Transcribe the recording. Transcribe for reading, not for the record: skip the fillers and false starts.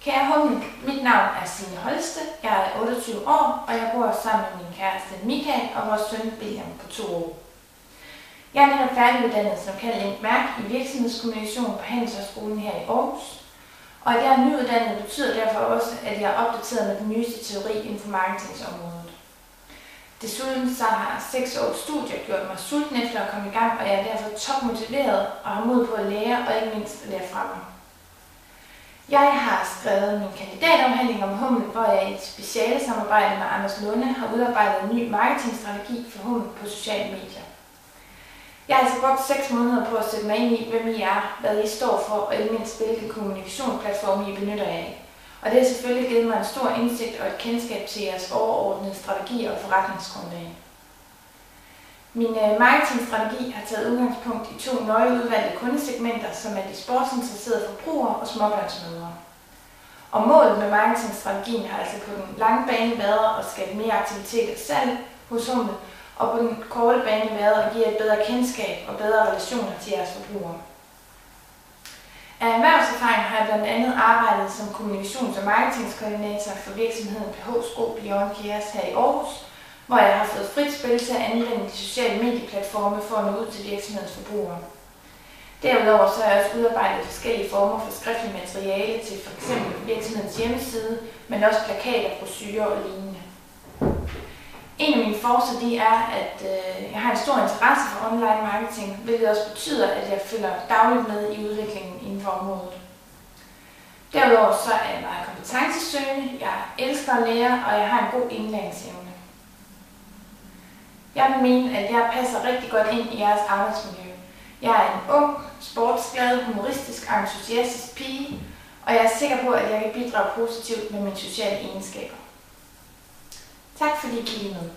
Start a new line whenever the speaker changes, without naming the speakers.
Kære Hummel, mit navn er Signe Holste, jeg er 28 år, og jeg bor sammen med min kæreste Michael og vores søn William på 2 år. Jeg er netop færdiguddannet som cand.eng. Mærk i virksomhedskommunikation på Handelshøjskolen her i Aarhus. Og at jeg er nyuddannet betyder derfor også, at jeg er opdateret med den nyeste teori inden for marketingsområdet. Desuden så har 6 års studier gjort mig sulten efter at komme i gang, og jeg er derfor topmotiveret og har mod på at lære og ikke mindst at lære fra mig. Jeg har skrevet min kandidatafhandling om Hummel, hvor jeg i et speciale samarbejde med Anders Lunde har udarbejdet en ny marketingstrategi for Hummel på sociale medier. Jeg har altså brugt 6 måneder på at sætte mig ind i, hvem I er, hvad I står for og ikke mindst hvilke kommunikationsplatforme I benytter jer af. Og det har selvfølgelig givet mig en stor indsigt og et kendskab til jeres overordnede strategier og forretningsgrundlag. Min marketingstrategi har taget udgangspunkt i 2 nøgleudvalgte kundesegmenter, som er de sportsinteresserede forbrugere og småbørnsmødre. Og målet med marketingstrategien har altså på den lange bane været at skabe mere aktivitet og salg hos Hummel, og på den korte bane været at give et bedre kendskab og bedre relationer til jeres forbrugere. Af erhvervserfaring har jeg blandt andet arbejdet som kommunikations- og marketingskoordinator for virksomheden PH Sko Beyond Cares her i Aarhus, hvor jeg har fået frit spil til at anvende de sociale medieplatforme for at nå ud til virksomhedens forbrugere. Derudover så har jeg også udarbejdet forskellige former for skriftligt materiale til f.eks. virksomhedens hjemmeside, men også plakater, brochurer og lignende. En af mine forser er, at jeg har en stor interesse for online marketing, hvilket også betyder, at jeg følger dagligt med i udviklingen inden for området. Derudover så er jeg meget kompetencesøgende, jeg elsker at lære, og jeg har en god indlæringsevne. Jeg vil mene, at jeg passer rigtig godt ind i jeres arbejdsmiljø. Jeg er en ung, sportsglad, humoristisk og entusiastisk pige, og jeg er sikker på, at jeg kan bidrage positivt med mine sociale egenskaber. Tak fordi I kiggede med.